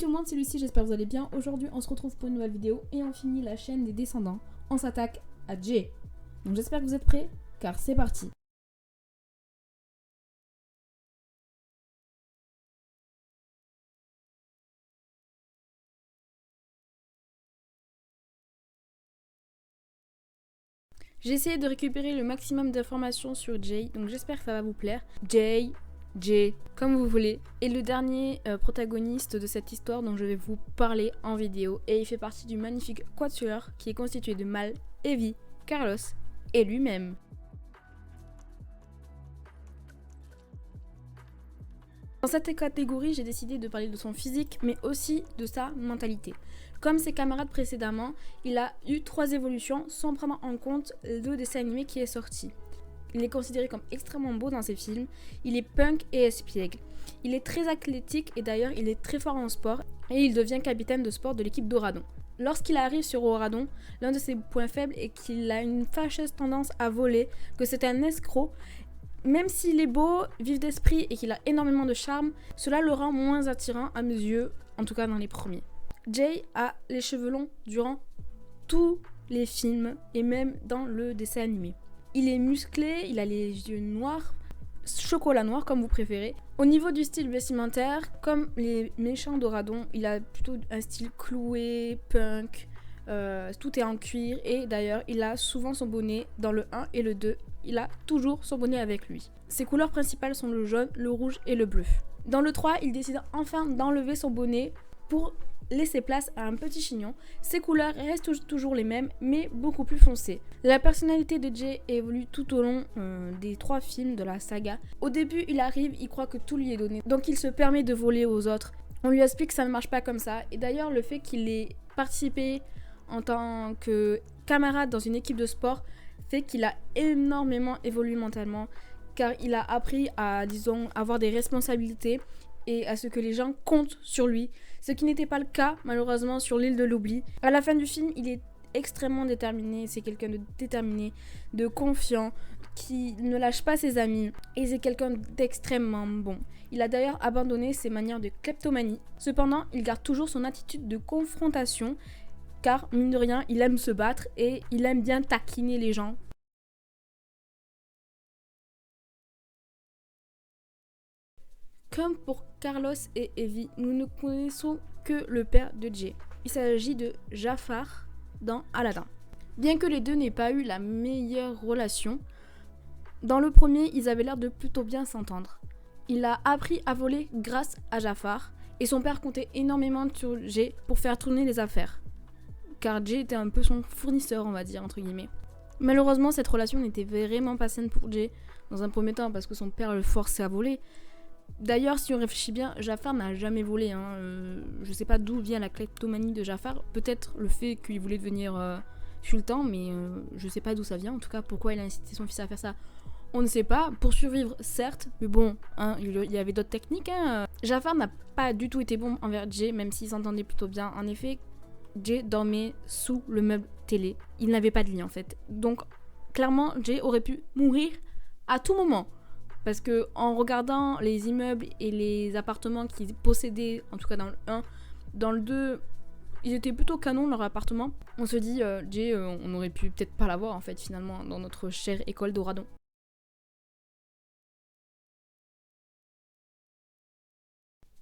tout le monde, c'est Lucie, j'espère que vous allez bien. Aujourd'hui on se retrouve pour une nouvelle vidéo et on finit la chaîne des descendants. On s'attaque à Jay. Donc j'espère que vous êtes prêts, car c'est parti. J'ai essayé de récupérer le maximum d'informations sur Jay, donc j'espère que ça va vous plaire. Jay, comme vous voulez, est le dernier protagoniste de cette histoire dont je vais vous parler en vidéo. Et il fait partie du magnifique quatuor qui est constitué de Mal, Evie, Carlos et lui-même. Dans cette catégorie, j'ai décidé de parler de son physique, mais aussi de sa mentalité. Comme ses camarades précédemment, il a eu 3 évolutions sans prendre en compte le dessin animé qui est sorti. Il est considéré comme extrêmement beau dans ses films, il est punk et espiègle. Il est très athlétique et d'ailleurs il est très fort en sport et il devient capitaine de sport de l'équipe d'Oradon. Lorsqu'il arrive sur Oradon, l'un de ses points faibles est qu'il a une fâcheuse tendance à voler, que c'est un escroc. Même s'il est beau, vif d'esprit et qu'il a énormément de charme, cela le rend moins attirant à mes yeux, en tout cas dans les premiers. Jay a les cheveux longs durant tous les films et même dans le dessin animé. Il est musclé, il a les yeux noirs, chocolat noir comme vous préférez. Au niveau du style vestimentaire, comme les méchants d'Oradon, il a plutôt un style cloué, punk, tout est en cuir et d'ailleurs il a souvent son bonnet dans le 1 et le 2. Il a toujours son bonnet avec lui. Ses couleurs principales sont le jaune, le rouge et le bleu. Dans le 3, il décide enfin d'enlever son bonnet pour laisser place à un petit chignon. Ses couleurs restent toujours les mêmes, mais beaucoup plus foncées. La personnalité de Jay évolue tout au long des 3 films de la saga. Au début, il arrive, il croit que tout lui est donné, donc il se permet de voler aux autres. On lui explique que ça ne marche pas comme ça, et d'ailleurs le fait qu'il ait participé en tant que camarade dans une équipe de sport fait qu'il a énormément évolué mentalement, car il a appris à, disons, avoir des responsabilités et à ce que les gens comptent sur lui, ce qui n'était pas le cas malheureusement sur l'île de l'oubli. À la fin du film, il est extrêmement déterminé, c'est quelqu'un de déterminé, de confiant, qui ne lâche pas ses amis et c'est quelqu'un d'extrêmement bon. Il a d'ailleurs abandonné ses manières de kleptomanie. Cependant, il garde toujours son attitude de confrontation, car mine de rien, il aime se battre et il aime bien taquiner les gens. Comme pour Carlos et Evie, nous ne connaissons que le père de Jay. Il s'agit de Jafar dans Aladdin. Bien que les deux n'aient pas eu la meilleure relation, dans le premier, ils avaient l'air de plutôt bien s'entendre. Il a appris à voler grâce à Jafar et son père comptait énormément sur Jay pour faire tourner les affaires. Car Jay était un peu son fournisseur, on va dire, entre guillemets. Malheureusement, cette relation n'était vraiment pas saine pour Jay, dans un premier temps parce que son père le forçait à voler. D'ailleurs, si on réfléchit bien, Jafar n'a jamais volé. Je sais pas d'où vient la kleptomanie de Jafar. Peut-être le fait qu'il voulait devenir sultan, mais je sais pas d'où ça vient. En tout cas, pourquoi il a incité son fils à faire ça, on ne sait pas. Pour survivre, certes, mais bon, il y avait d'autres techniques. Jafar n'a pas du tout été bon envers Jay, même s'ils s'entendaient plutôt bien. En effet, Jay dormait sous le meuble télé. Il n'avait pas de lit en fait. Donc, clairement, Jay aurait pu mourir à tout moment. Parce que en regardant les immeubles et les appartements qu'ils possédaient, en tout cas dans le 1, dans le 2, ils étaient plutôt canons leur appartement. On se dit, Jay, on aurait pu peut-être pas l'avoir en fait finalement dans notre chère école d'Oradon.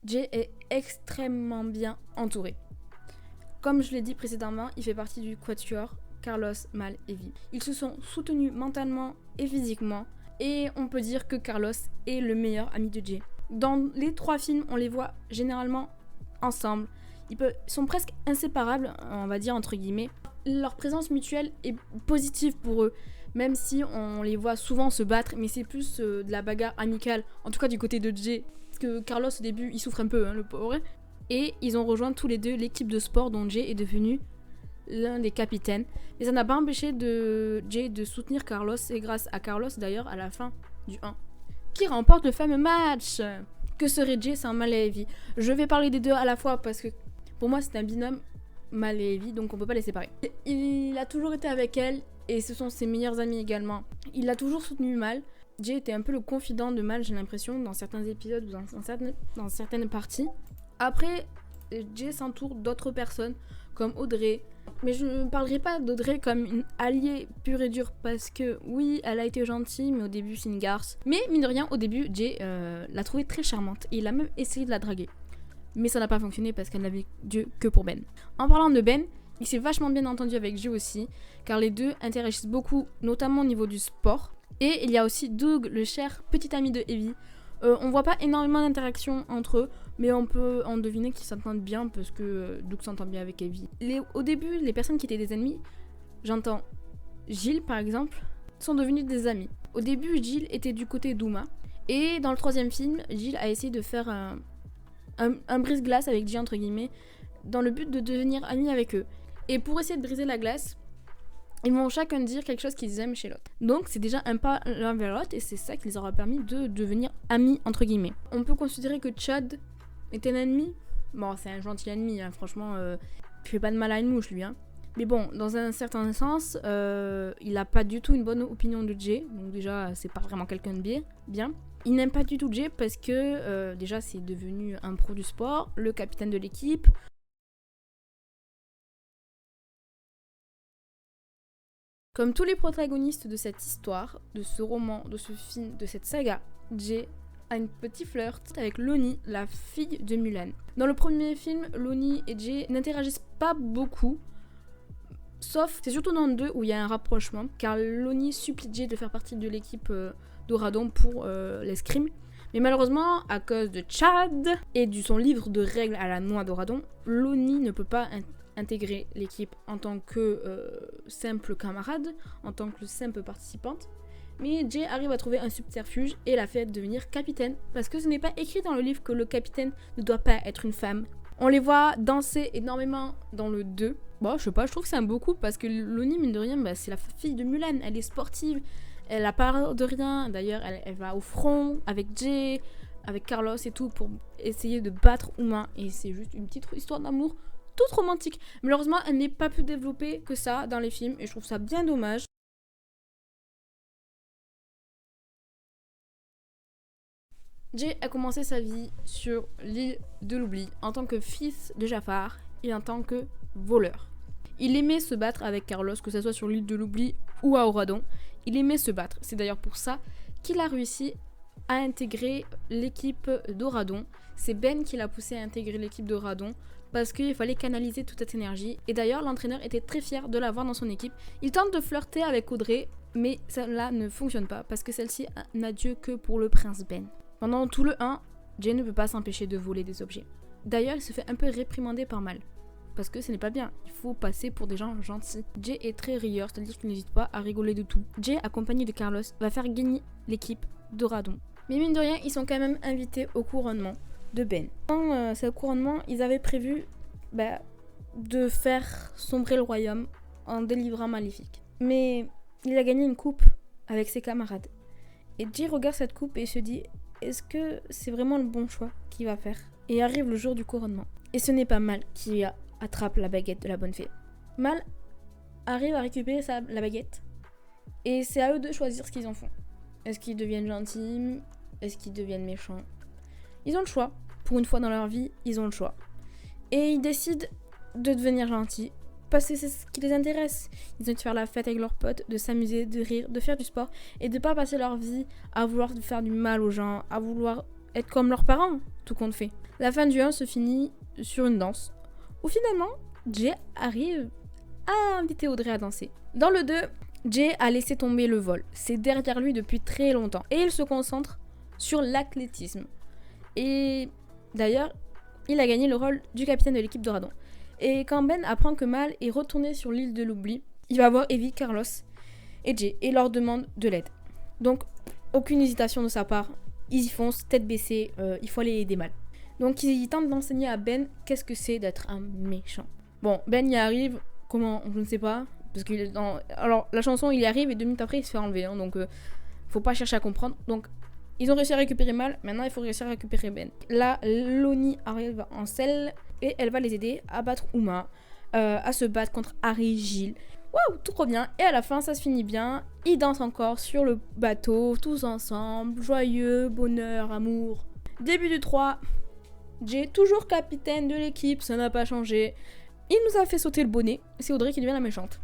Jay est extrêmement bien entouré. Comme je l'ai dit précédemment, il fait partie du quatuor Carlos, Mal et Evie. Ils se sont soutenus mentalement et physiquement. Et on peut dire que Carlos est le meilleur ami de Jay. Dans les 3 films, on les voit généralement ensemble. Ils sont presque inséparables, on va dire entre guillemets. Leur présence mutuelle est positive pour eux, même si on les voit souvent se battre, mais c'est plus de la bagarre amicale, en tout cas du côté de Jay. Parce que Carlos au début, il souffre un peu, le pauvre. Et ils ont rejoint tous les deux l'équipe de sport dont Jay est devenu l'un des capitaines. Mais ça n'a pas empêché Jay de soutenir Carlos, et grâce à Carlos d'ailleurs à la fin du 1, qui remporte le fameux match. Que serait Jay sans Mal et Evie? Je vais parler des deux à la fois parce que pour moi c'est un binôme, Mal et Evie, donc on peut pas les séparer. Il a toujours été avec elle et ce sont ses meilleurs amis également. Il a toujours soutenu Mal. Jay était un peu le confident de Mal, j'ai l'impression, dans certains épisodes ou dans certaines parties. Après, Jay s'entoure d'autres personnes comme Audrey. Mais je ne parlerai pas d'Audrey comme une alliée pure et dure parce que oui, elle a été gentille, mais au début c'est une garce. Mais mine de rien, au début, Jay l'a trouvée très charmante et il a même essayé de la draguer. Mais ça n'a pas fonctionné parce qu'elle n'avait Dieu que pour Ben. En parlant de Ben, il s'est vachement bien entendu avec Jay aussi, car les deux interagissent beaucoup, notamment au niveau du sport. Et il y a aussi Doug, le cher petit ami de Evie. On voit pas énormément d'interactions entre eux, mais on peut en deviner qu'ils s'entendent bien parce que Doug s'entend bien avec Evie. Au début, les personnes qui étaient des ennemis, j'entends Gilles par exemple, sont devenus des amis. Au début, Gilles était du côté d'Uma, et dans le 3e film, Gilles a essayé de faire un brise-glace avec Jay entre guillemets, dans le but de devenir amis avec eux. Et pour essayer de briser la glace, ils vont chacun dire quelque chose qu'ils aiment chez l'autre. Donc c'est déjà un pas l'un vers l'autre et c'est ça qui les aura permis de devenir amis entre guillemets. On peut considérer que Chad est un ennemi. Bon, c'est un gentil ennemi, hein, franchement, il fait pas de mal à une mouche lui. Hein. Mais bon, dans un certain sens, il a pas du tout une bonne opinion de Jay. Donc déjà, c'est pas vraiment quelqu'un de bien. Il n'aime pas du tout Jay parce que déjà c'est devenu un pro du sport, le capitaine de l'équipe. Comme tous les protagonistes de cette histoire, de ce roman, de ce film, de cette saga, Jay a une petite flirt avec Lonnie, la fille de Mulan. Dans le premier film, Lonnie et Jay n'interagissent pas beaucoup, sauf, c'est surtout dans le 2 où il y a un rapprochement, car Lonnie supplie Jay de faire partie de l'équipe d'Oradon pour l'escrime. Mais malheureusement, à cause de Chad et de son livre de règles à la noix d'Oradon, Lonnie ne peut pas intégrer l'équipe en tant que simple camarade, en tant que simple participante. Mais Jay arrive à trouver un subterfuge et la fait devenir capitaine, parce que ce n'est pas écrit dans le livre que le capitaine ne doit pas être une femme. On les voit danser énormément dans le 2. Bon, je sais pas, je trouve que c'est un beau coup, parce que Lonnie, mine de rien, bah, c'est la fille de Mulan, elle est sportive, elle a peur de rien, d'ailleurs elle va au front avec Jay, avec Carlos et tout, pour essayer de battre Uma, et c'est juste une petite histoire d'amour toute romantique. Malheureusement, elle n'est pas plus développée que ça dans les films et je trouve ça bien dommage. Jay a commencé sa vie sur l'île de l'oubli en tant que fils de Jafar et en tant que voleur. Il aimait se battre avec Carlos, que ce soit sur l'île de l'oubli ou à Oradon. Il aimait se battre. C'est d'ailleurs pour ça qu'il a réussi à intégrer l'équipe d'Oradon. C'est Ben qui l'a poussé à intégrer l'équipe d'Oradon parce qu'il fallait canaliser toute cette énergie. Et d'ailleurs, l'entraîneur était très fier de l'avoir dans son équipe. Il tente de flirter avec Audrey, mais cela ne fonctionne pas parce que celle-ci n'a Dieu que pour le prince Ben. Pendant tout le 1, Jay ne peut pas s'empêcher de voler des objets. D'ailleurs, il se fait un peu réprimander par Mal. Parce que ce n'est pas bien, il faut passer pour des gens gentils. Jay est très rieur, c'est-à-dire qu'il n'hésite pas à rigoler de tout. Jay, accompagné de Carlos, va faire gagner l'équipe d'Oradon. Mais mine de rien, ils sont quand même invités au couronnement de Ben. Dans ce couronnement, ils avaient prévu de faire sombrer le royaume en délivrant Maléfique. Mais il a gagné une coupe avec ses camarades. Et Jay regarde cette coupe et se dit, est-ce que c'est vraiment le bon choix qu'il va faire? Et arrive le jour du couronnement. Et ce n'est pas Mal qui attrape la baguette de la bonne fée. Mal arrive à récupérer la baguette. Et c'est à eux de choisir ce qu'ils en font. Est-ce qu'ils deviennent gentils? Est-ce qu'ils deviennent méchants? Ils ont le choix. Pour une fois dans leur vie, ils ont le choix. Et ils décident de devenir gentils. Parce que c'est ce qui les intéresse. Ils ont de faire la fête avec leurs potes, de s'amuser, de rire, de faire du sport. Et de pas passer leur vie à vouloir faire du mal aux gens, à vouloir être comme leurs parents, tout compte fait. La fin du 1 se finit sur une danse. Où finalement, Jay arrive à inviter Audrey à danser. Dans le 2, Jay a laissé tomber le vol. C'est derrière lui depuis très longtemps. Et il se concentre sur l'athlétisme. Et d'ailleurs, il a gagné le rôle du capitaine de l'équipe d'Oradon. Et quand Ben apprend que Mal est retourné sur l'île de l'oubli, il va voir Evie, Carlos et Jay et leur demande de l'aide. Donc, aucune hésitation de sa part. Ils y foncent, tête baissée, il faut aller aider Mal. Donc, il tente d'enseigner à Ben qu'est-ce que c'est d'être un méchant. Bon, Ben y arrive, comment, je ne sais pas. Parce qu'il est dans... Alors, la chanson, il y arrive et 2 minutes après, il se fait enlever. Hein, donc, faut pas chercher à comprendre. Donc, ils ont réussi à récupérer Mal. Maintenant, il faut réussir à récupérer Ben. Là, Lonnie arrive en selle et elle va les aider à battre Uma, à se battre contre Harry, Gilles. Waouh, tout trop bien. Et à la fin, ça se finit bien. Ils dansent encore sur le bateau, tous ensemble. Joyeux, bonheur, amour. Début du 3. Jay, toujours capitaine de l'équipe, ça n'a pas changé. Il nous a fait sauter le bonnet. C'est Audrey qui devient la méchante.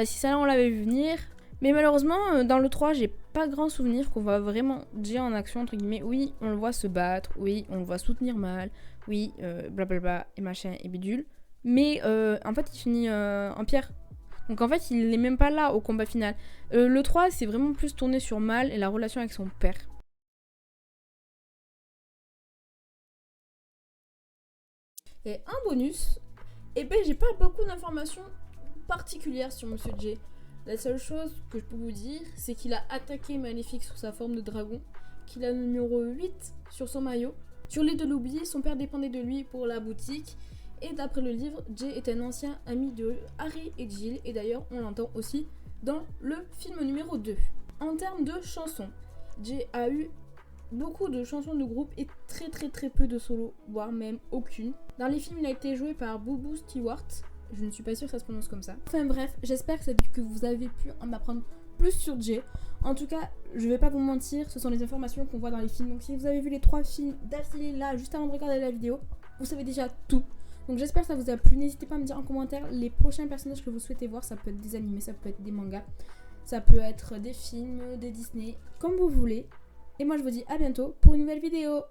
Si ça là on l'avait vu venir. Mais malheureusement, dans le 3, j'ai pas grand souvenir qu'on voit vraiment Jay en action, entre guillemets. Oui, on le voit se battre. Oui, on le voit soutenir mal. Oui, blablabla, et machin, et bidule. Mais en fait, il finit en pierre. Donc en fait, il n'est même pas là au combat final. Le 3, c'est vraiment plus tourné sur Mal et la relation avec son père. Et un bonus, j'ai pas beaucoup d'informations particulières sur Monsieur J. La seule chose que je peux vous dire, c'est qu'il a attaqué Maléfique sous sa forme de dragon, qu'il a le numéro 8 sur son maillot. Sur l'île de l'oubli, son père dépendait de lui pour la boutique. Et d'après le livre, Jay est un ancien ami de Harry et Jill. Et d'ailleurs, on l'entend aussi dans le film numéro 2. En termes de chansons, Jay a eu beaucoup de chansons de groupe et très peu de solos, voire même aucune. Dans les films, il a été joué par Booboo Stewart. Je ne suis pas sûre que ça se prononce comme ça. Enfin bref, j'espère que vous avez pu en apprendre plus sur Jay. En tout cas, je vais pas vous mentir, ce sont les informations qu'on voit dans les films. Donc si vous avez vu les 3 films d'affilée là, juste avant de regarder la vidéo, vous savez déjà tout. Donc j'espère que ça vous a plu. N'hésitez pas à me dire en commentaire les prochains personnages que vous souhaitez voir. Ça peut être des animés, ça peut être des mangas, ça peut être des films, des Disney, comme vous voulez. Et moi je vous dis à bientôt pour une nouvelle vidéo.